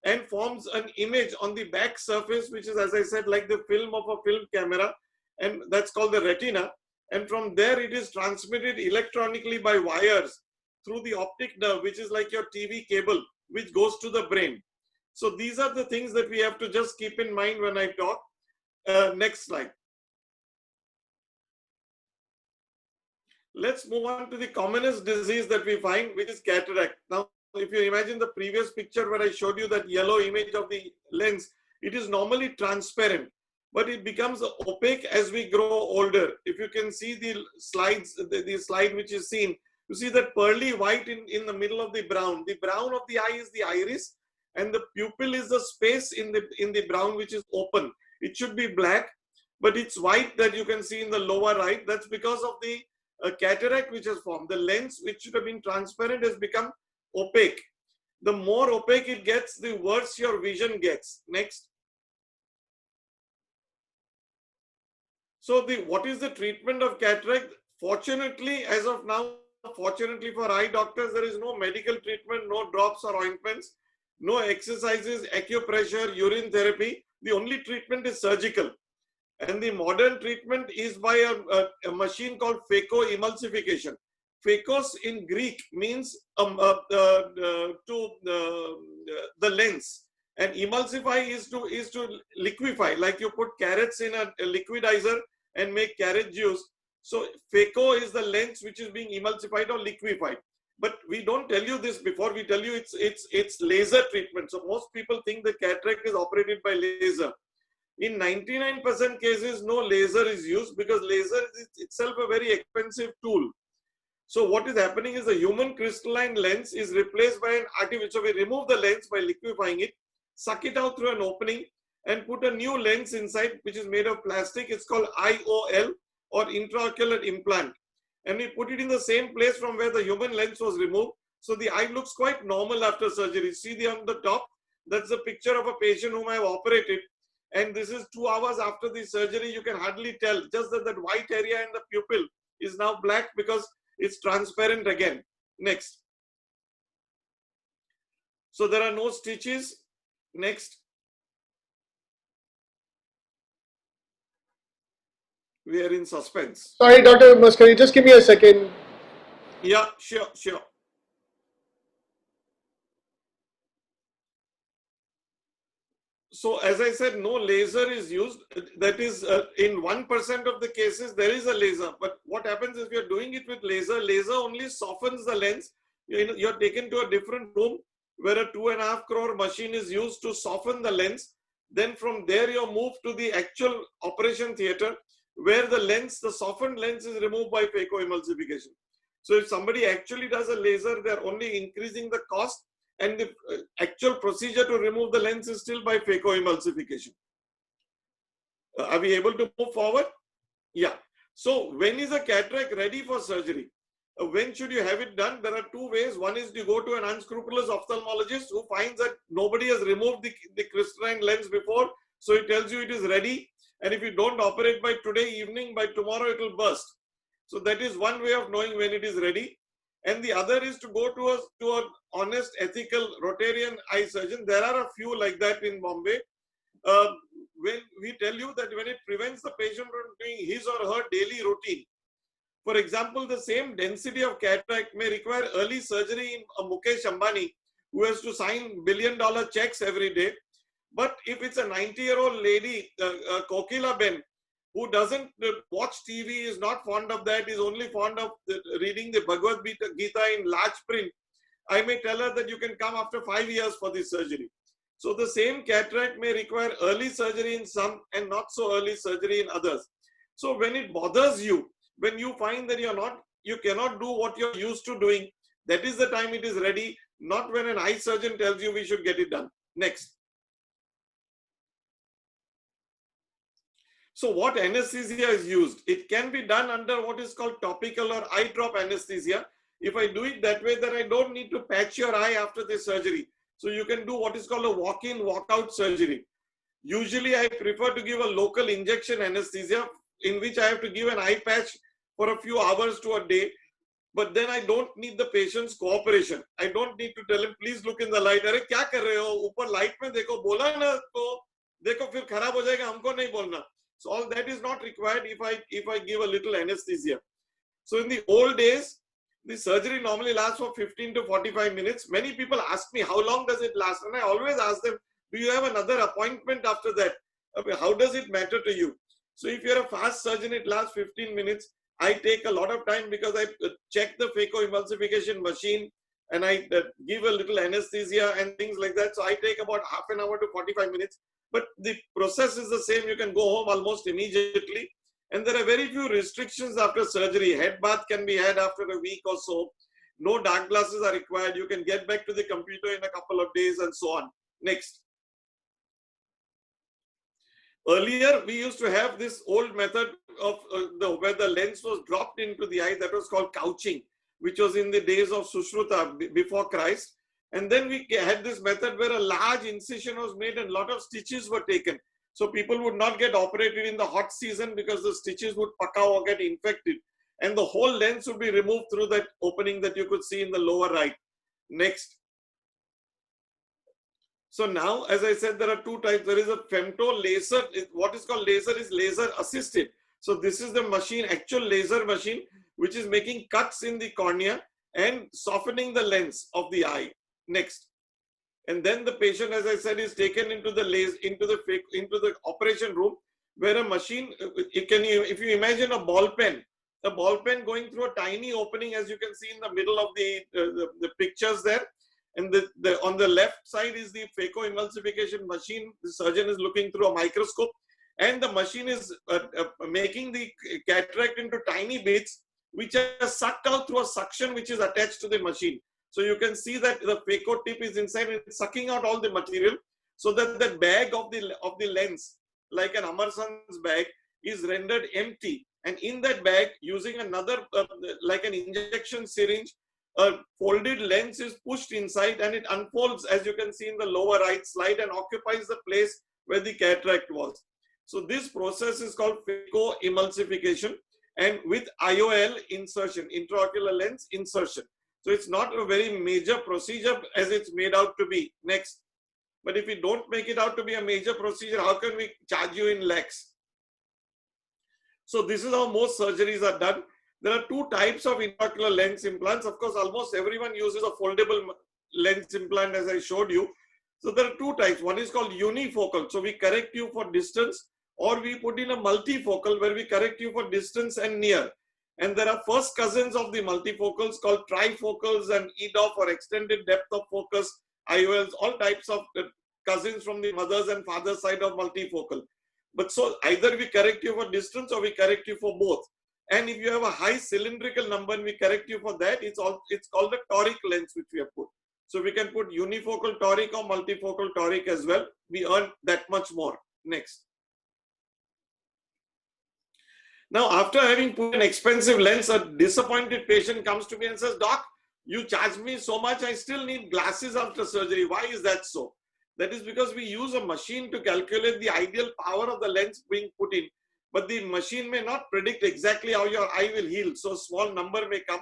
and forms an image on the back surface, which is, as I said, like the film of a film camera, and that's called the retina. And from there it is transmitted electronically by wires through the optic nerve, which is like your TV cable, which goes to the brain. So these are the things that we have to just keep in mind when I talk. Next slide. Let's move on to the commonest disease that we find, which is cataract. Now, if you imagine the previous picture where I showed you that yellow image of the lens, it is normally transparent, but it becomes opaque as we grow older. If you can see the slides, the slide which is seen, you see that pearly white in the middle of the brown. The brown of the eye is the iris, and the pupil is the space in the brown which is open. It should be black, but it's white that you can see in the lower right. That's because of the cataract which has formed. The lens, which should have been transparent, has become opaque. The more opaque it gets, the worse your vision gets. Next. So what is the treatment of cataract? Fortunately, as of now, fortunately for eye doctors, there is no medical treatment, no drops or ointments, no exercises, acupressure, urine therapy. The only treatment is surgical. And the modern treatment is by a machine called phacoemulsification. Phakos in Greek means the lens, and emulsify is to liquefy, like you put carrots in a liquidizer and make carrot juice. So phaco is the lens which is being emulsified or liquefied. But we don't tell you this before. We tell you it's laser treatment. So most people think the cataract is operated by laser. In 99% cases, no laser is used because laser is itself a very expensive tool. So what is happening is the human crystalline lens is replaced by an artificial. So we remove the lens by liquefying it, suck it out through an opening, and put a new lens inside, which is made of plastic. It's called IOL, or intraocular implant. And we put it in the same place from where the human lens was removed. So the eye looks quite normal after surgery. See on the top, that's a picture of a patient whom I have operated. And this is 2 hours after the surgery. You can hardly tell, just that white area in the pupil is now black because it's transparent again. Next. So there are no stitches. Next. We are in suspense. Sorry, Dr. Maskari, just give me a second. Yeah, sure. So as I said, no laser is used. That is, in 1% of the cases, there is a laser. But what happens if you're doing it with laser, laser only softens the lens. You're taken to a different room where a 2.5 crore machine is used to soften the lens. Then from there, you're moved to the actual operation theater where the lens, the softened lens, is removed by phacoemulsification. So if somebody actually does a laser, they're only increasing the cost, and the actual procedure to remove the lens is still by phacoemulsification. Are we able to move forward? Yeah. So when is a cataract ready for surgery? When should you have it done? There are 2 ways. One is to go to an unscrupulous ophthalmologist who finds that nobody has removed the crystalline lens before. So he tells you it is ready. And if you don't operate by today evening, by tomorrow it will burst. So that is one way of knowing when it is ready. And the other is to go to an honest, ethical Rotarian eye surgeon. There are a few like that in Bombay. When we tell you that when it prevents the patient from doing his or her daily routine. For example, the same density of cataract may require early surgery in Mukesh Ambani, who has to sign billion-dollar checks every day. But if it's a 90-year-old lady, Kokila Ben, who doesn't watch TV, is not fond of that, is only fond of reading the Bhagavad Gita in large print, I may tell her that you can come after 5 years for this surgery. So the same cataract may require early surgery in some and not so early surgery in others. So when it bothers you, when you find that you cannot do what you're used to doing, that is the time it is ready, not when an eye surgeon tells you we should get it done. Next. So what anesthesia is used? It can be done under what is called topical or eye drop anesthesia. If I do it that way, then I don't need to patch your eye after the surgery. So you can do what is called a walk-in, walk-out surgery. Usually I prefer to give a local injection anesthesia in which I have to give an eye patch for a few hours to a day. But then I don't need the patient's cooperation. I don't need to tell him, please look in the light. अरे क्या कर रहे हो? ऊपर light में देखो, बोला ना तो देखो फिर खराब हो जाएगा, हमको नहीं बोलना. So all that is not required if I give a little anesthesia. So in the old days, the surgery normally lasts for 15 to 45 minutes. Many people ask me, how long does it last? And I always ask them, do you have another appointment after that? How does it matter to you? So if you're a fast surgeon, it lasts 15 minutes. I take a lot of time because I check the phacoemulsification machine and I give a little anesthesia and things like that. So I take about half an hour to 45 minutes. But the process is the same. You can go home almost immediately. And there are very few restrictions after surgery. Head bath can be had after a week or so. No dark glasses are required. You can get back to the computer in a couple of days and so on. Next. Earlier, we used to have this old method of where the lens was dropped into the eye. That was called couching, which was in the days of Sushruta before Christ. And then we had this method where a large incision was made and a lot of stitches were taken. So people would not get operated in the hot season because the stitches would pakao or get infected. And the whole lens would be removed through that opening that you could see in the lower right. Next. So now, as I said, there are two types. There is a femto laser. What is called laser is laser assisted. So this is the machine, actual laser machine, which is making cuts in the cornea and softening the lens of the eye. Next. And then the patient, as I said, is taken into the operation room where a machine, if you imagine a ball pen going through a tiny opening, as you can see in the middle of the pictures there. And on the left side is the phacoemulsification machine. The surgeon is looking through a microscope and the machine is making the cataract into tiny bits which are sucked out through a suction which is attached to the machine. So you can see that the phaco tip is inside and it's sucking out all the material so that the bag of the lens, like an Amarsan's bag, is rendered empty. And in that bag, using another, like an injection syringe, a folded lens is pushed inside and it unfolds, as you can see in the lower right slide, and occupies the place where the cataract was. So this process is called phacoemulsification, and with IOL insertion, intraocular lens insertion. So it's not a very major procedure as it's made out to be. Next. But if we don't make it out to be a major procedure, how can we charge you in lakhs? So this is how most surgeries are done. There are two types of intraocular lens implants. Of course, almost everyone uses a foldable lens implant, as I showed you. So there are two types. One is called unifocal. So we correct you for distance, or we put in a multifocal where we correct you for distance and near. And there are first cousins of the multifocals called trifocals and EDOF, or extended depth of focus, IOLs, all types of cousins from the mother's and father's side of multifocal. But so either we correct you for distance or we correct you for both. And if you have a high cylindrical number and we correct you for that, it's called a toric lens which we have put. So we can put unifocal toric or multifocal toric as well. We earn that much more. Next. Now, after having put an expensive lens, a disappointed patient comes to me and says, "Doc, you charge me so much, I still need glasses after surgery. Why is that so?" That is because we use a machine to calculate the ideal power of the lens being put in. But the machine may not predict exactly how your eye will heal. So a small number may come,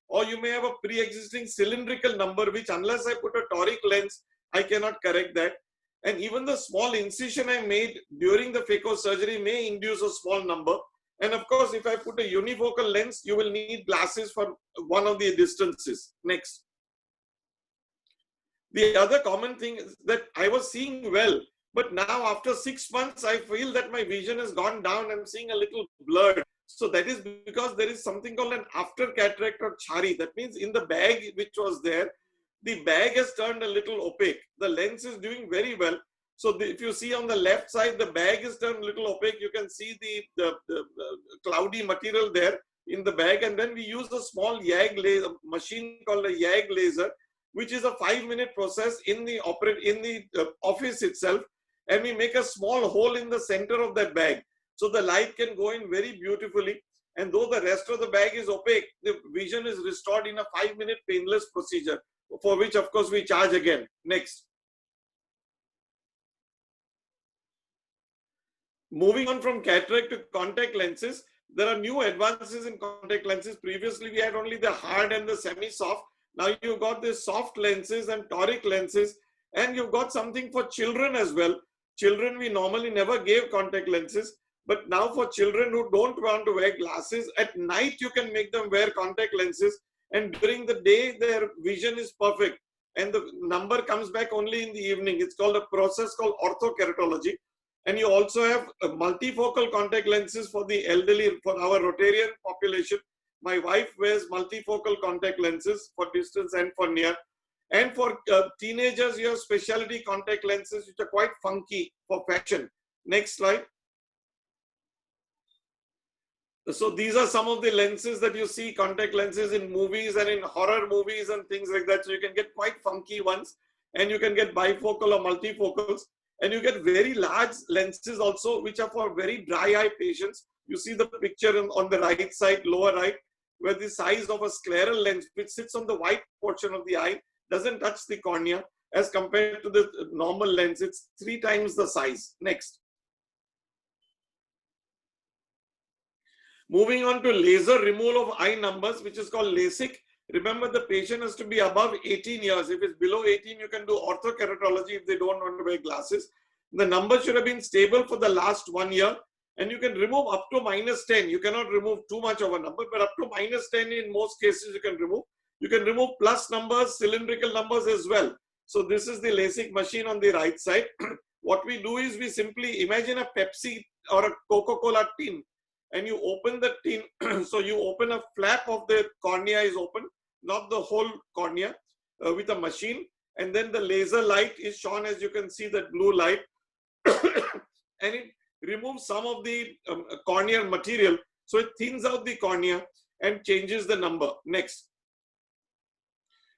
or you may have a pre-existing cylindrical number, which unless I put a toric lens, I cannot correct that. And even the small incision I made during the phaco surgery may induce a small number. And of course, if I put a unifocal lens, you will need glasses for one of the distances. Next. The other common thing is that I was seeing well, but now after 6 months, I feel that my vision has gone down. I'm seeing a little blurred. So that is because there is something called an after cataract or chari. That means in the bag which was there, the bag has turned a little opaque. The lens is doing very well. So if you see on the left side, the bag is turned a little opaque. You can see the cloudy material there in the bag. And then we use a small YAG laser machine called a YAG laser, which is a 5-minute process in the office itself. And we make a small hole in the center of that bag. So the light can go in very beautifully. And though the rest of the bag is opaque, the vision is restored in a 5-minute painless procedure, for which, of course, we charge again. Next. Moving on from cataract to contact lenses, There are new advances in contact lenses. Previously, we had only the hard and the semi-soft. Now you've got the soft lenses and toric lenses, and you've got something for children as well. Children, we normally never gave contact lenses, but now for children who don't want to wear glasses, at night you can make them wear contact lenses, and during the day their vision is perfect, and the number comes back only in the evening. It's called a process called orthokeratology. And you also have multifocal contact lenses for the elderly, for our Rotarian population. My wife wears multifocal contact lenses for distance and for near. And for teenagers, you have specialty contact lenses which are quite funky for fashion. Next slide. So these are some of the lenses that you see, contact lenses in movies and in horror movies and things like that. So you can get quite funky ones, and you can get bifocal or multifocals. And you get very large lenses also, which are for very dry eye patients. You see the picture on the right side, lower right, where the size of a scleral lens, which sits on the white portion of the eye, doesn't touch the cornea, as compared to the normal lens. It's 3 times the size. Next. Moving on to laser removal of eye numbers, which is called LASIK. Remember, the patient has to be above 18 years. If it's below 18, you can do orthokeratology if they don't want to wear glasses. The number should have been stable for the last 1 year, and you can remove up to -10. You cannot remove too much of a number, but up to -10 in most cases you can remove. You can remove plus numbers, cylindrical numbers as well. So this is the LASIK machine on the right side. What we do is we simply imagine a Pepsi or a Coca-Cola tin, and you open the tin. So you open a flap of the cornea is open, not the whole cornea, with a machine, and then the laser light is shown, as you can see, that blue light, and it removes some of the corneal material, so it thins out the cornea and changes the number. Next.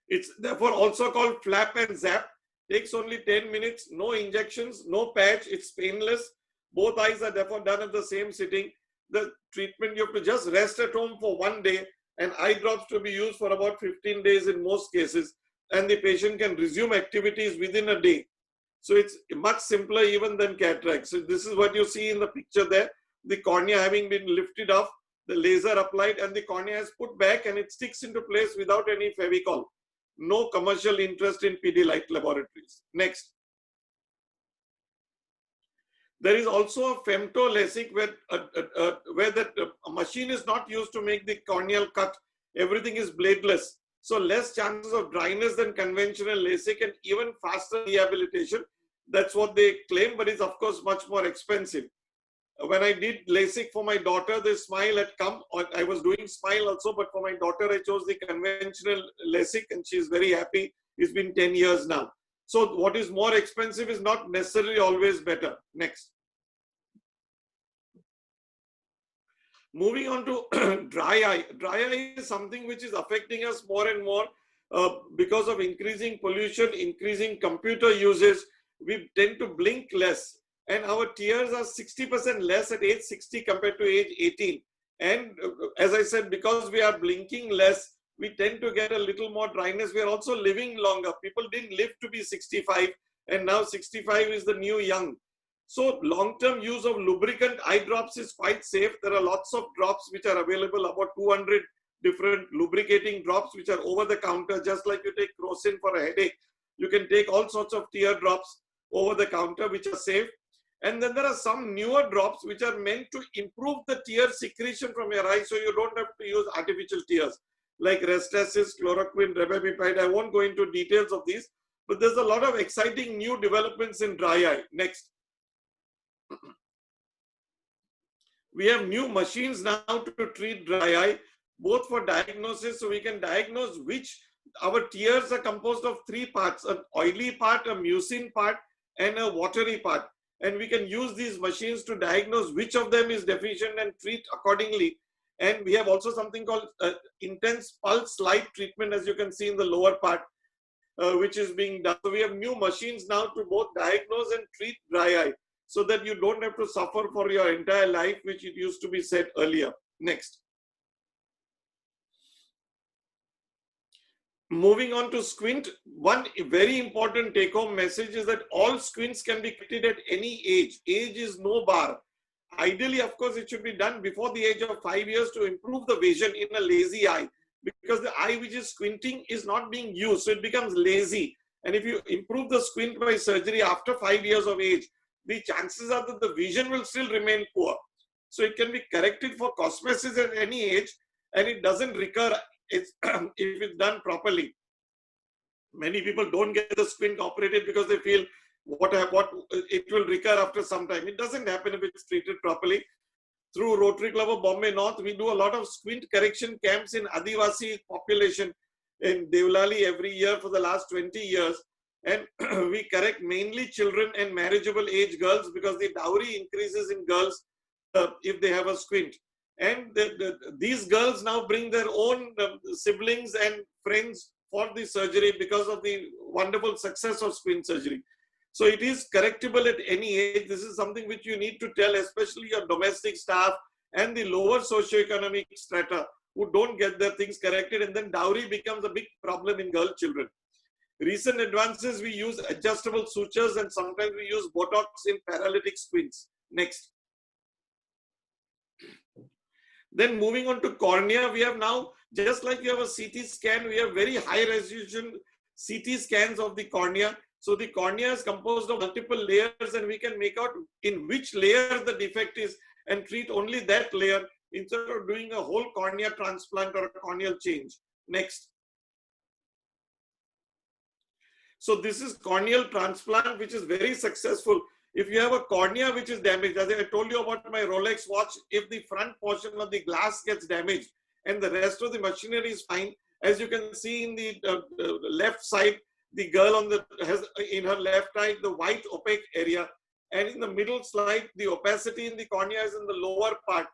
It's therefore also called flap and zap. Takes only 10 minutes, no injections, no patch, it's painless. Both eyes are therefore done at the same sitting. The treatment, you have to just rest at home for 1 day, and eye drops to be used for about 15 days in most cases, and the patient can resume activities within a day. So it's much simpler even than cataract. So this is what you see in the picture there, the cornea having been lifted off, the laser applied, and the cornea is put back, and it sticks into place without any Fevicol. No commercial interest in Pidilite Laboratories. Next. There is also a femto LASIK where that machine is not used to make the corneal cut. Everything is bladeless. So less chances of dryness than conventional LASIK, and even faster rehabilitation. That's what they claim, but it's of course much more expensive. When I did LASIK for my daughter, the SMILE had come. I was doing SMILE also, but for my daughter, I chose the conventional LASIK, and she's very happy. It's been 10 years now. So what is more expensive is not necessarily always better. Next. Moving on to dry eye. Dry eye is something which is affecting us more and more because of increasing pollution, increasing computer usage. We tend to blink less, and our tears are 60% less at age 60 compared to age 18. And as I said, because we are blinking less, we tend to get a little more dryness. We are also living longer. People didn't live to be 65, and now 65 is the new young. So long-term use of lubricant eye drops is quite safe. There are lots of drops which are available, about 200 different lubricating drops which are over the counter, just like you take Crocin for a headache. You can take all sorts of tear drops over the counter which are safe. And then there are some newer drops which are meant to improve the tear secretion from your eye, so you don't have to use artificial tears, like Restasis, chloroquine, rebapipide. I won't go into details of these, but there's a lot of exciting new developments in dry eye. Next. We have new machines now to treat dry eye, both for diagnosis, so we can diagnose which our tears are composed of 3 parts, an oily part, a mucin part, and a watery part. And we can use these machines to diagnose which of them is deficient and treat accordingly. And we have also something called intense pulse light treatment, as you can see in the lower part, which is being done. So we have new machines now to both diagnose and treat dry eye, so that you don't have to suffer for your entire life, which it used to be said earlier. Next. Moving on to squint, one very important take-home message is that all squints can be corrected at any age. Age is no bar. Ideally, of course, it should be done before the age of 5 years to improve the vision in a lazy eye, because the eye which is squinting is not being used, so it becomes lazy. And if you improve the squint by surgery after 5 years of age, the chances are that the vision will still remain poor. So it can be corrected for cosmesis at any age, and it doesn't recur if it's done properly. Many people don't get the squint operated because they feel what it will recur after some time. It doesn't happen if it's treated properly. Through Rotary Club of Bombay North, we do a lot of squint correction camps in Adivasi population in Devlali every year for the last 20 years. And we correct mainly children and marriageable age girls, because the dowry increases in girls if they have a squint. And these girls now bring their own siblings and friends for the surgery because of the wonderful success of squint surgery. So it is correctable at any age. This is something which you need to tell, especially your domestic staff and the lower socioeconomic strata who don't get their things corrected, and then dowry becomes a big problem in girl children. Recent advances, we use adjustable sutures, and sometimes we use Botox in paralytic squints. Next. Then moving on to cornea, we have now, just like you have a CT scan, we have very high resolution CT scans of the cornea. So the cornea is composed of multiple layers, and we can make out in which layer the defect is and treat only that layer instead of doing a whole cornea transplant or a corneal change. Next. So this is corneal transplant, which is very successful. If you have a cornea which is damaged, as I told you about my Rolex watch, if the front portion of the glass gets damaged and the rest of the machinery is fine, as you can see in the left side, the girl has in her left eye the white opaque area, and in the middle slide the opacity in the cornea is in the lower part.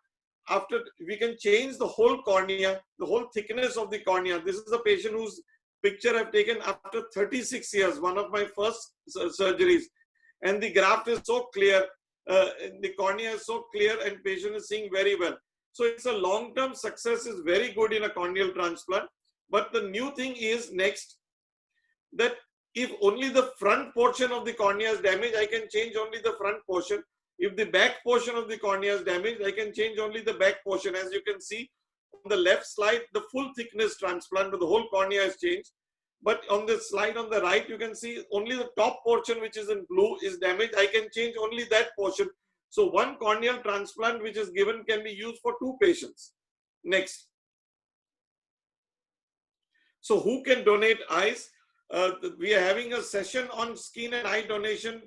After, we can change the whole cornea, the whole thickness of the cornea. This is a patient whose picture I've taken after 36 years, one of my first surgeries, and the graft is so clear, the cornea is so clear, and patient is seeing very well. So it's a long-term success, is very good in a corneal transplant. But the new thing is next, that if only the front portion of the cornea is damaged, I can change only the front portion. If the back portion of the cornea is damaged, I can change only the back portion. As you can see on the left slide, the full thickness transplant, but the whole cornea is changed. But on the slide on the right, you can see only the top portion, which is in blue, is damaged. I can change only that portion. So one corneal transplant which is given can be used for 2 patients. Next. So who can donate eyes? We are having a session on skin and eye donation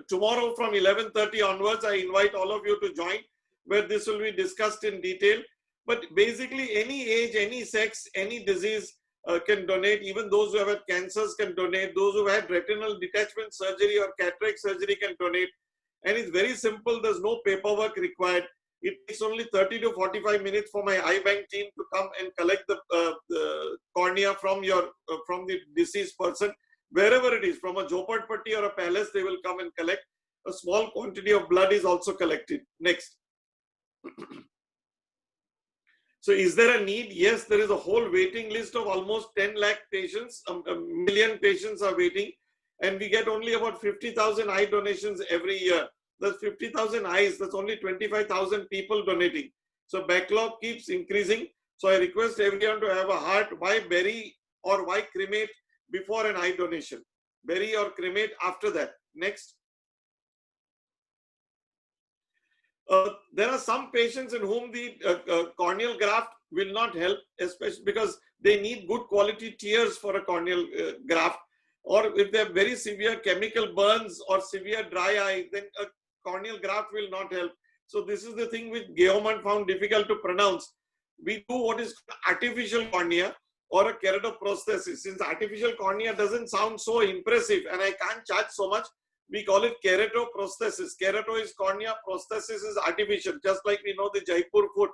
tomorrow from 11:30 onwards. I invite all of you to join, where this will be discussed in detail. But basically, any age, any sex, any disease can donate. Even those who have had cancers can donate. Those who have had retinal detachment surgery or cataract surgery can donate. And it's very simple. There's no paperwork required. It takes only 30 to 45 minutes for my eye bank team to come and collect the cornea from the deceased person, wherever it is, from a Jhopatpatti or a palace. They will come and collect. A small quantity of blood is also collected. Next. So is there a need? Yes, there is a whole waiting list of almost 10 lakh patients. A million patients are waiting, and we get only about 50,000 eye donations every year. That's 50,000 eyes. That's only 25,000 people donating. So backlog keeps increasing. So I request everyone to have a heart. Why bury or why cremate before an eye donation? Bury or cremate after that. Next. There are some patients in whom the corneal graft will not help, especially because they need good quality tears for a corneal graft. Or if they have very severe chemical burns or severe dry eye, then a corneal graft will not help. So this is the thing which Guillemot found difficult to pronounce. We do what is artificial cornea or a keratoprosthesis. Since artificial cornea doesn't sound so impressive and I can't charge so much, we call it keratoprosthesis. Kerato is cornea, prosthesis is artificial. Just like we know the Jaipur foot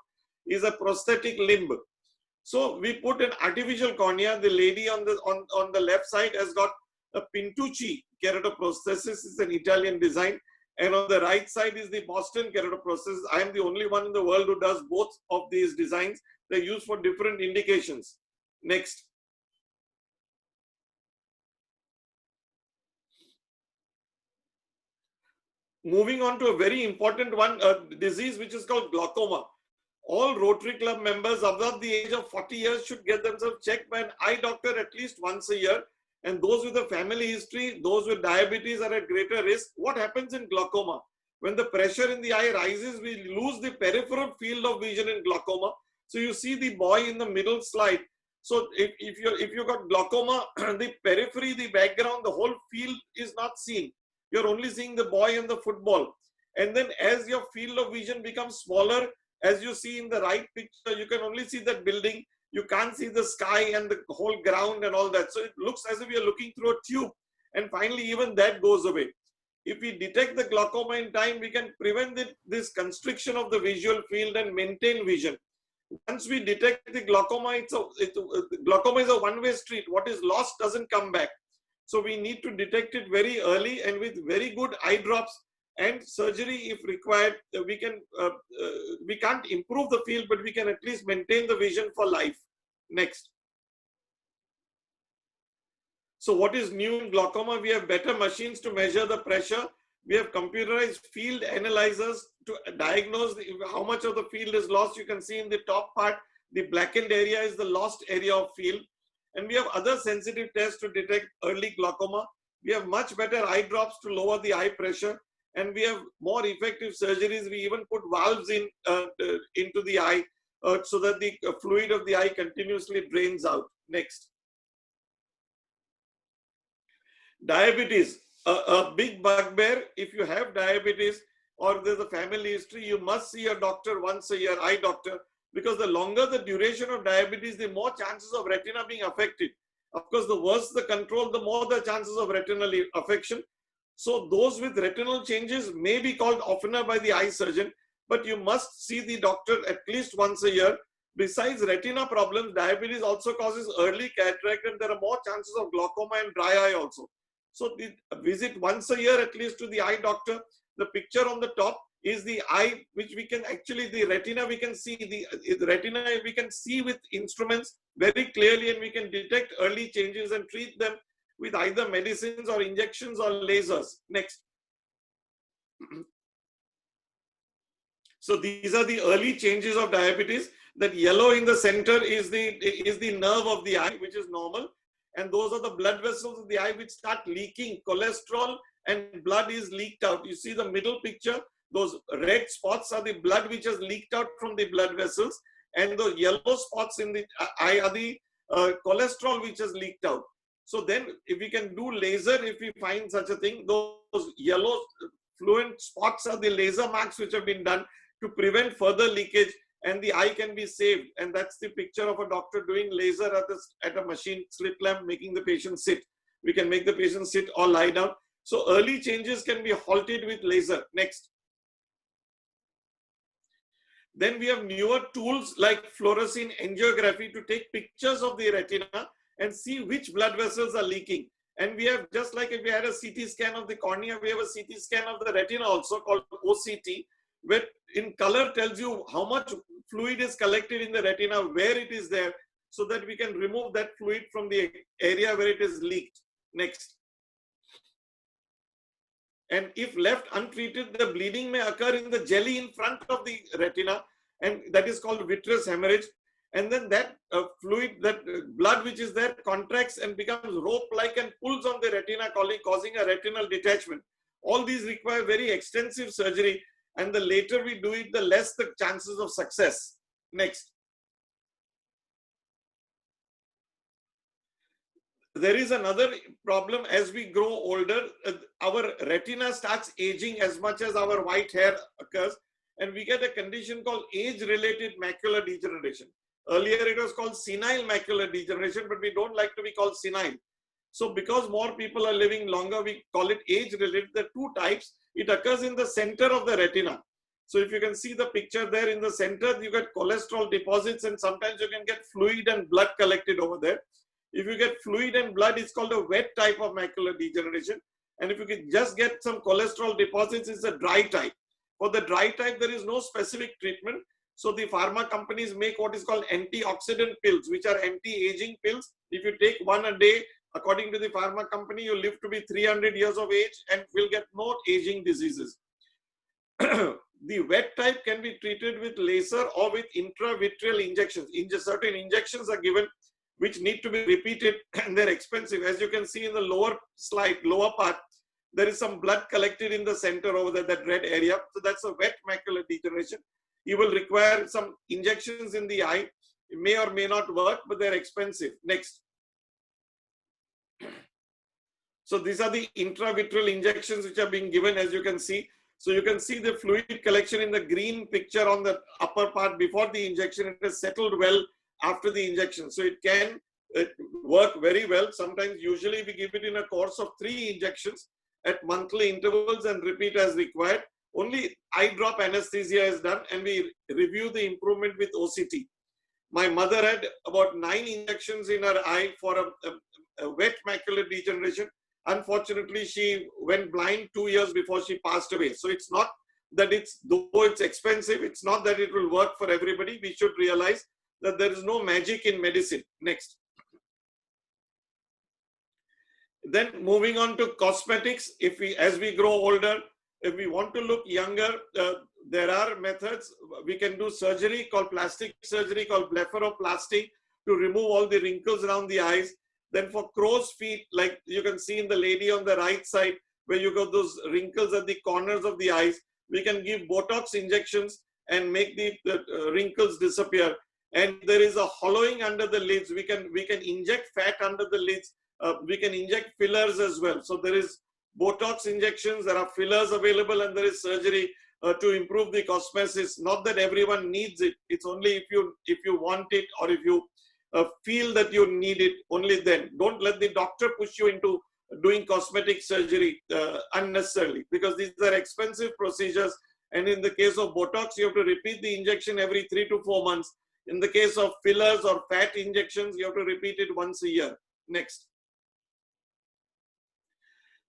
is a prosthetic limb. So we put an artificial cornea. The lady on the left side has got a Pintucci keratoprosthesis. It's an Italian design. And on the right side is the Boston keratoprosthesis. I am the only one in the world who does both of these designs. They're used for different indications. Next. moving on to a very important one, a disease which is called glaucoma. All Rotary Club members above the age of 40 years should get themselves checked by an eye doctor at least once a year. And those with a family history, those with diabetes are at greater risk. What happens in glaucoma? When the pressure in the eye rises, we lose the peripheral field of vision in glaucoma. So you see the boy in the middle slide. So if you got glaucoma, the periphery, the background, the whole field is not seen. You're only seeing the boy and the football. And then as your field of vision becomes smaller, as you see in the right picture, you can only see that building. You can't see the sky and the whole ground and all that. So it looks as if you're looking through a tube. And finally, even that goes away. If we detect the glaucoma in time, we can prevent this constriction of the visual field and maintain vision. Once we detect the glaucoma, glaucoma is a one-way street. What is lost doesn't come back. So we need to detect it very early, and with very good eye drops and surgery if required, we can't improve the field, but we can at least maintain the vision for life. Next. So what is new in glaucoma? We have better machines to measure the pressure. We have computerized field analyzers to diagnose how much of the field is lost. You can see in the top part, the blackened area is the lost area of field. And we have other sensitive tests to detect early glaucoma. We have much better eye drops to lower the eye pressure. And we have more effective surgeries. We even put valves into the eye so that the fluid of the eye continuously drains out. Next. Diabetes, a big bugbear. If you have diabetes or there's a family history, you must see a doctor once a year, eye doctor, because the longer the duration of diabetes, the more chances of retina being affected. Of course, the worse the control, the more the chances of retinal affection. So those with retinal changes may be called oftener by the eye surgeon, but you must see the doctor at least once a year. Besides retina problems, diabetes also causes early cataract, and there are more chances of glaucoma and dry eye also. So visit once a year at least to the eye doctor. The picture on the top is the eye, which we can actually, the retina we can see, the retina we can see with instruments very clearly, and we can detect early changes and treat them with either medicines or injections or lasers. Next. So these are the early changes of diabetes. That yellow in the center is the nerve of the eye, which is normal. And those are the blood vessels of the eye which start leaking. Cholesterol and blood is leaked out. You see the middle picture, those red spots are the blood which has leaked out from the blood vessels. And the yellow spots in the eye are the cholesterol which has leaked out. So then if we can do laser, if we find such a thing, those yellow fluent spots are the laser marks which have been done to prevent further leakage, and the eye can be saved. And that's the picture of a doctor doing laser at a machine slit lamp, making the patient sit. We can make the patient sit or lie down. So early changes can be halted with laser. Next. Then we have newer tools like fluorescein angiography to take pictures of the retina and see which blood vessels are leaking. And we have, just like if we had a CT scan of the cornea, we have a CT scan of the retina also called OCT, where in color tells you how much fluid is collected in the retina, where it is there, so that we can remove that fluid from the area where it is leaked. Next. And if left untreated, the bleeding may occur in the jelly in front of the retina, and that is called vitreous hemorrhage. And then that fluid, that blood which is there contracts and becomes rope-like and pulls on the retina, causing a retinal detachment. All these require very extensive surgery, and the later we do it, the less the chances of success. Next. There is another problem. As we grow older, our retina starts aging as much as our white hair occurs, and we get a condition called age-related macular degeneration. Earlier it was called senile macular degeneration, but we don't like to be called senile. So because more people are living longer, we call it age-related. There are two types. It occurs in the center of the retina. So if you can see the picture there, in the center, you get cholesterol deposits, and sometimes you can get fluid and blood collected over there. If you get fluid and blood, it's called a wet type of macular degeneration. And if you can just get some cholesterol deposits, it's a dry type. For the dry type, there is no specific treatment. So the pharma companies make what is called antioxidant pills, which are anti-aging pills. If you take one a day, according to the pharma company, you live to be 300 years of age and will get no aging diseases. the wet type can be treated with laser or with intravitreal injections. Certain injections are given which need to be repeated and they're expensive. As you can see in the lower slide, lower part, there is some blood collected in the center over there, that red area. So that's a wet macular degeneration. You will require some injections in the eye. It may or may not work, but they're expensive. Next. So these are the intravitreal injections which are being given, as you can see. So you can see the fluid collection in the green picture on the upper part before the injection. It has settled well after the injection. So it can work very well. Sometimes, usually we give it in a course of 3 injections at monthly intervals and repeat as required. Only eye drop anesthesia is done and we review the improvement with OCT. My mother had about 9 injections in her eye for a wet macular degeneration. Unfortunately, she went blind 2 years before she passed away. So it's not that though it's expensive, it's not that it will work for everybody. We should realize that there is no magic in medicine. Next. Then moving on to cosmetics, as we grow older, if we want to look younger, there are methods. We can do surgery called plastic surgery called blepharoplasty to remove all the wrinkles around the eyes. Then for crow's feet, like you can see in the lady on the right side, where you got those wrinkles at the corners of the eyes, we can give Botox injections and make the wrinkles disappear. And there is a hollowing under the lids. We can inject fat under the lids. We can inject fillers as well. So there is Botox injections, there are fillers available, and there is surgery to improve the cosmesis. Not that everyone needs it. It's only if you want it, or if you feel that you need it, only then. Don't let the doctor push you into doing cosmetic surgery unnecessarily, because these are expensive procedures. And in the case of Botox, you have to repeat the injection every 3 to 4 months. In the case of fillers or fat injections, you have to repeat it once a year. Next.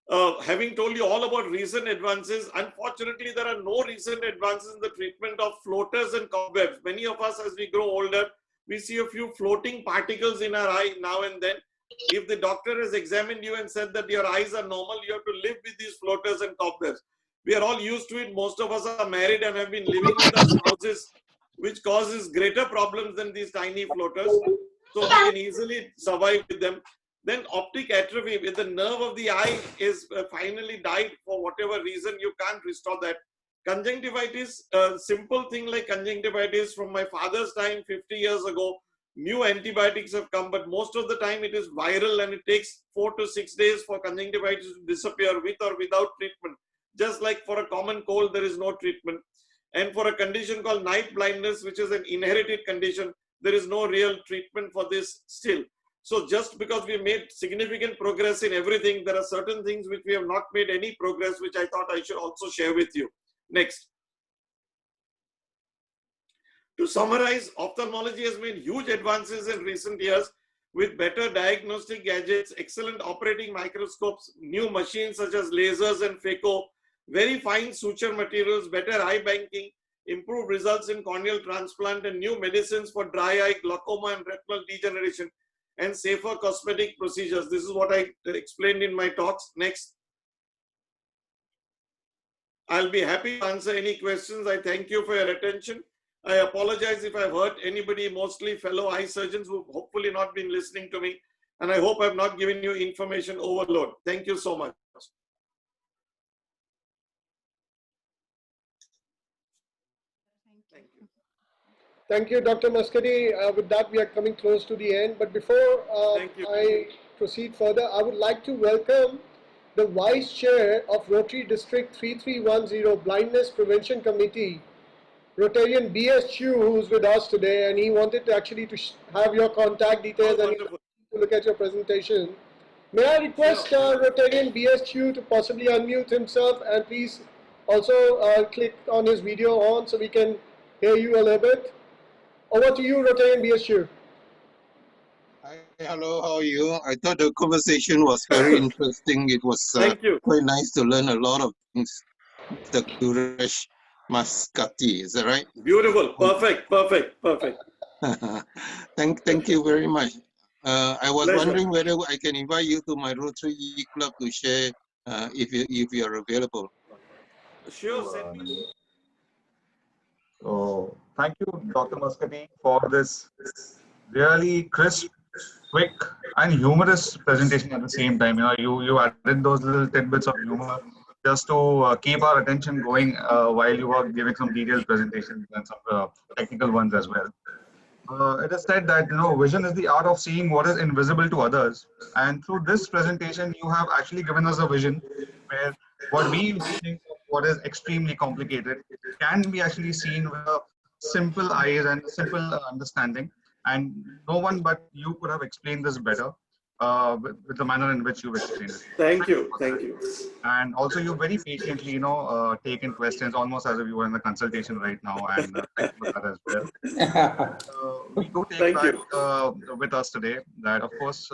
Having told you all about recent advances, unfortunately, there are no recent advances in the treatment of floaters and cobwebs. Many of us, as we grow older, we see a few floating particles in our eye now and then. If the doctor has examined you and said that your eyes are normal, you have to live with these floaters and cobwebs. We are all used to it. Most of us are married and have been living with our spouses, which causes greater problems than these tiny floaters. So we can easily survive with them. Then optic atrophy, if the nerve of the eye is finally died for whatever reason, you can't restore that. Conjunctivitis, a simple thing like conjunctivitis from my father's time 50 years ago, new antibiotics have come, but most of the time it is viral and it takes 4 to 6 days for conjunctivitis to disappear with or without treatment. Just like for a common cold, there is no treatment. And for a condition called night blindness, which is an inherited condition, there is no real treatment for this still. So just because we made significant progress in everything, there are certain things which we have not made any progress, which I thought I should also share with you. Next. To summarize, ophthalmology has made huge advances in recent years with better diagnostic gadgets, excellent operating microscopes, new machines such as lasers and phaco, very fine suture materials, better eye banking, improved results in corneal transplant, and new medicines for dry eye, glaucoma, and retinal degeneration, and safer cosmetic procedures. This is what I explained in my talks. Next. I'll be happy to answer any questions. I thank you for your attention. I apologize if I've hurt anybody, mostly fellow eye surgeons who've hopefully not been listening to me. And I hope I've not given you information overload. Thank you so much. Thank you. Thank you, Dr. Maskati. With that, we are coming close to the end. But before I proceed further, I would like to welcome the Vice Chair of Rotary District 3310 Blindness Prevention Committee, Rotarian B.S. Chu, who's with us today, and he wanted to actually have your contact details and to look at your presentation. May I request Rotarian B.S. Chu to possibly unmute himself, and please also click on his video on so we can hear you a little bit. Over to you, Rotarian B.S. Chu. Hi, hello, how are you? I thought the conversation was very interesting. It was quite nice to learn a lot of things. Mr. Quresh Maskati, is that right? Beautiful, perfect. Thank you very much. I was wondering whether I can invite you to my Rotary Club to share if you are available. Sure, send me. So thank you, Dr. Muscati, for this really crisp, quick, and humorous presentation at the same time. You added those little tidbits of humor just to keep our attention going while you were giving some detailed presentations and some technical ones as well. It is said that vision is the art of seeing what is invisible to others, and through this presentation, you have actually given us a vision where what we think of what is extremely complicated can be actually seen with a simple eyes and simple understanding. And no one but you could have explained this better with the manner in which you've explained it. Thank you. Thank you. And also, you very patiently, taken questions almost as if you were in the consultation right now. And thank you for that as well. We do take back with us today that, of course,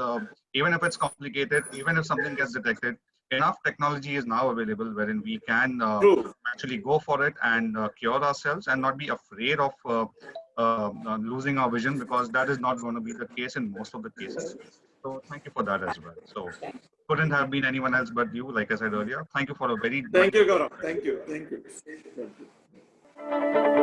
even if it's complicated, even if something gets detected, enough technology is now available wherein we can actually go for it and cure ourselves and not be afraid of losing our vision, because that is not going to be the case in most of the cases. So thank you for that as well. So couldn't have been anyone else but you, like I said earlier. Thank you for a very Thank you, Gaurav. Thank you. Thank you. Thank you.